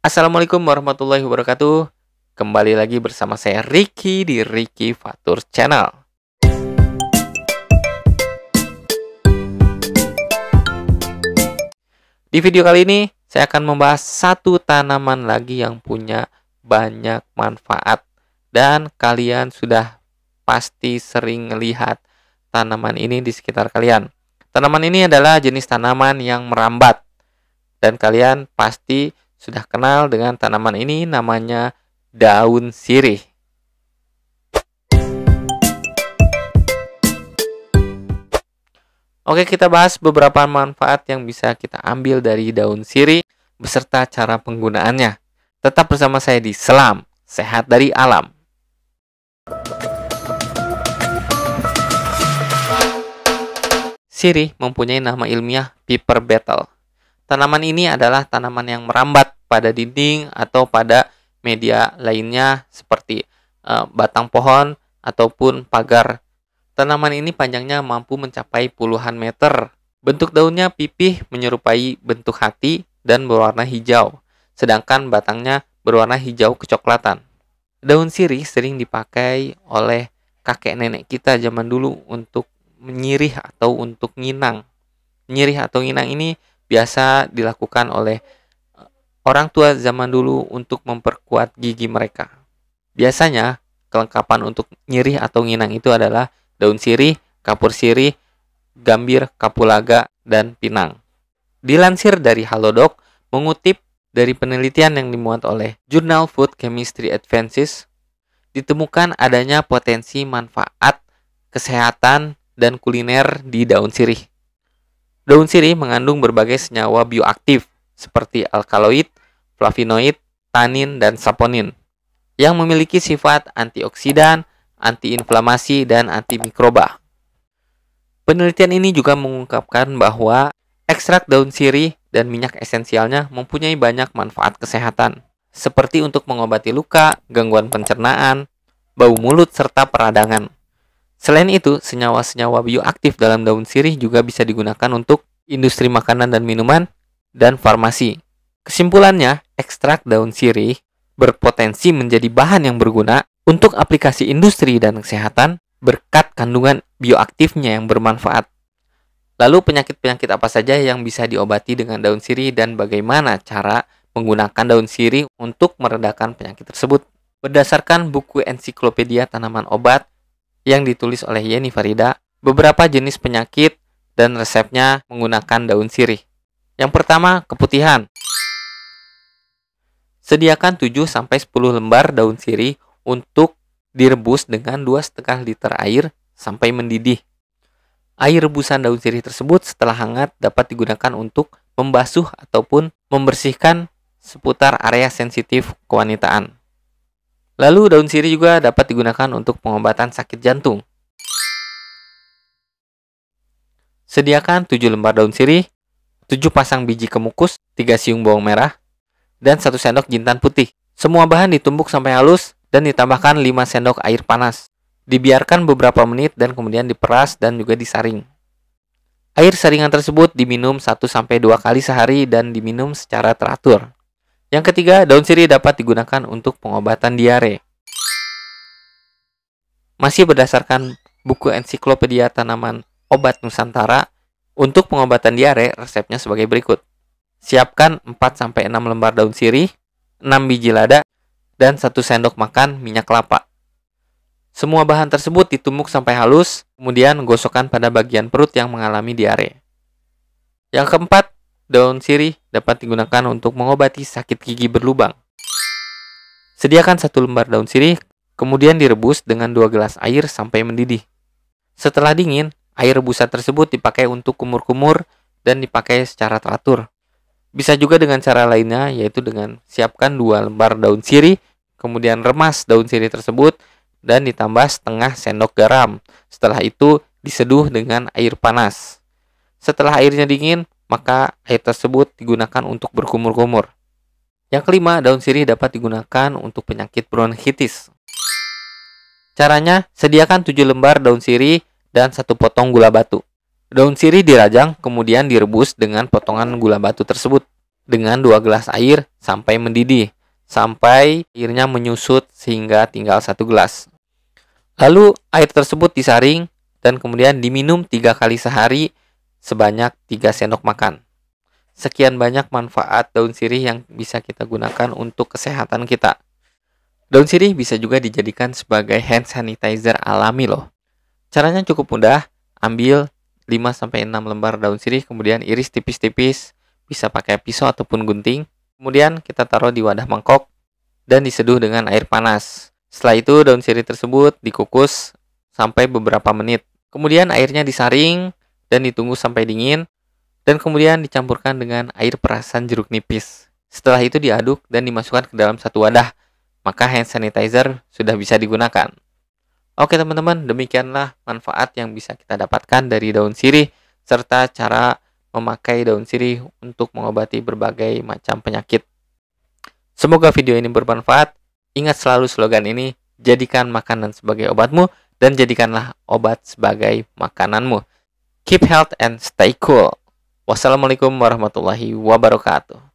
Assalamualaikum warahmatullahi wabarakatuh. Kembali lagi bersama saya Ricky di Ricky Fatur Channel. Di video kali ini saya akan membahas satu tanaman lagi yang punya banyak manfaat dan kalian sudah pasti sering melihat tanaman ini di sekitar kalian. Tanaman ini adalah jenis tanaman yang merambat dan kalian pasti sudah kenal dengan tanaman ini, namanya daun sirih. Oke, kita bahas beberapa manfaat yang bisa kita ambil dari daun sirih beserta cara penggunaannya. Tetap bersama saya di Selam, Sehat dari Alam. Sirih mempunyai nama ilmiah Piper beetle. Tanaman ini adalah tanaman yang merambat pada dinding atau pada media lainnya seperti batang pohon ataupun pagar. Tanaman ini panjangnya mampu mencapai puluhan meter. Bentuk daunnya pipih menyerupai bentuk hati dan berwarna hijau, sedangkan batangnya berwarna hijau kecoklatan. Daun sirih sering dipakai oleh kakek nenek kita zaman dulu untuk menyirih atau untuk nginang. Nyirih atau nginang ini biasa dilakukan oleh orang tua zaman dulu untuk memperkuat gigi mereka. Biasanya, kelengkapan untuk nyirih atau nginang itu adalah daun sirih, kapur sirih, gambir, kapulaga, dan pinang. Dilansir dari Halodoc, mengutip dari penelitian yang dimuat oleh Journal Food Chemistry Advances, ditemukan adanya potensi manfaat kesehatan dan kuliner di daun sirih. Daun sirih mengandung berbagai senyawa bioaktif seperti alkaloid, flavonoid, tanin, dan saponin yang memiliki sifat antioksidan, antiinflamasi, dan antimikroba. Penelitian ini juga mengungkapkan bahwa ekstrak daun sirih dan minyak esensialnya mempunyai banyak manfaat kesehatan, seperti untuk mengobati luka, gangguan pencernaan, bau mulut, serta peradangan. Selain itu, senyawa-senyawa bioaktif dalam daun sirih juga bisa digunakan untuk industri makanan dan minuman dan farmasi. Kesimpulannya, ekstrak daun sirih berpotensi menjadi bahan yang berguna untuk aplikasi industri dan kesehatan berkat kandungan bioaktifnya yang bermanfaat. Lalu penyakit-penyakit apa saja yang bisa diobati dengan daun sirih dan bagaimana cara menggunakan daun sirih untuk meredakan penyakit tersebut? Berdasarkan buku ensiklopedia tanaman obat yang ditulis oleh Yeni Farida, beberapa jenis penyakit dan resepnya menggunakan daun sirih. Yang pertama, keputihan. Sediakan 7-10 lembar daun sirih untuk direbus dengan 2,5 liter air sampai mendidih. Air rebusan daun sirih tersebut setelah hangat dapat digunakan untuk membasuh ataupun membersihkan seputar area sensitif kewanitaan. Lalu daun sirih juga dapat digunakan untuk pengobatan sakit jantung. Sediakan 7 lembar daun sirih, 7 pasang biji kemukus, 3 siung bawang merah, dan 1 sendok jintan putih. Semua bahan ditumbuk sampai halus dan ditambahkan 5 sendok air panas. Dibiarkan beberapa menit dan kemudian diperas dan juga disaring. Air saringan tersebut diminum 1-2 kali sehari dan diminum secara teratur. Yang ketiga, daun sirih dapat digunakan untuk pengobatan diare. Masih berdasarkan buku ensiklopedia tanaman obat Nusantara, untuk pengobatan diare resepnya sebagai berikut. Siapkan 4-6 lembar daun sirih, 6 biji lada, dan 1 sendok makan minyak kelapa. Semua bahan tersebut ditumbuk sampai halus, kemudian gosokkan pada bagian perut yang mengalami diare. Yang keempat, daun sirih dapat digunakan untuk mengobati sakit gigi berlubang. Sediakan 1 lembar daun sirih, kemudian direbus dengan 2 gelas air sampai mendidih. Setelah dingin, air rebusan tersebut dipakai untuk kumur-kumur dan dipakai secara teratur. Bisa juga dengan cara lainnya, yaitu dengan siapkan 2 lembar daun sirih, kemudian remas daun sirih tersebut dan ditambah setengah sendok garam. Setelah itu diseduh dengan air panas. Setelah airnya dingin, maka air tersebut digunakan untuk berkumur-kumur. Yang kelima, daun sirih dapat digunakan untuk penyakit bronkitis. Caranya, sediakan 7 lembar daun sirih dan 1 potong gula batu. Daun sirih dirajang, kemudian direbus dengan potongan gula batu tersebut. dengan 2 gelas air sampai mendidih, sampai airnya menyusut sehingga tinggal 1 gelas. Lalu air tersebut disaring dan kemudian diminum 3 kali sehari sebanyak 3 sendok makan. Sekian banyak manfaat daun sirih yang bisa kita gunakan untuk kesehatan kita. Daun sirih bisa juga dijadikan sebagai hand sanitizer alami loh. Caranya cukup mudah, ambil 5-6 lembar daun sirih, kemudian iris tipis-tipis, bisa pakai pisau ataupun gunting. Kemudian kita taruh di wadah mangkok dan diseduh dengan air panas. Setelah itu daun sirih tersebut dikukus sampai beberapa menit. Kemudian airnya disaring dan ditunggu sampai dingin, dan kemudian dicampurkan dengan air perasan jeruk nipis. Setelah itu diaduk dan dimasukkan ke dalam satu wadah, maka hand sanitizer sudah bisa digunakan. Oke teman-teman, demikianlah manfaat yang bisa kita dapatkan dari daun sirih, serta cara memakai daun sirih untuk mengobati berbagai macam penyakit. Semoga video ini bermanfaat. Ingat selalu slogan ini, jadikan makanan sebagai obatmu, dan jadikanlah obat sebagai makananmu. Keep health and stay cool. Wassalamualaikum warahmatullahi wabarakatuh.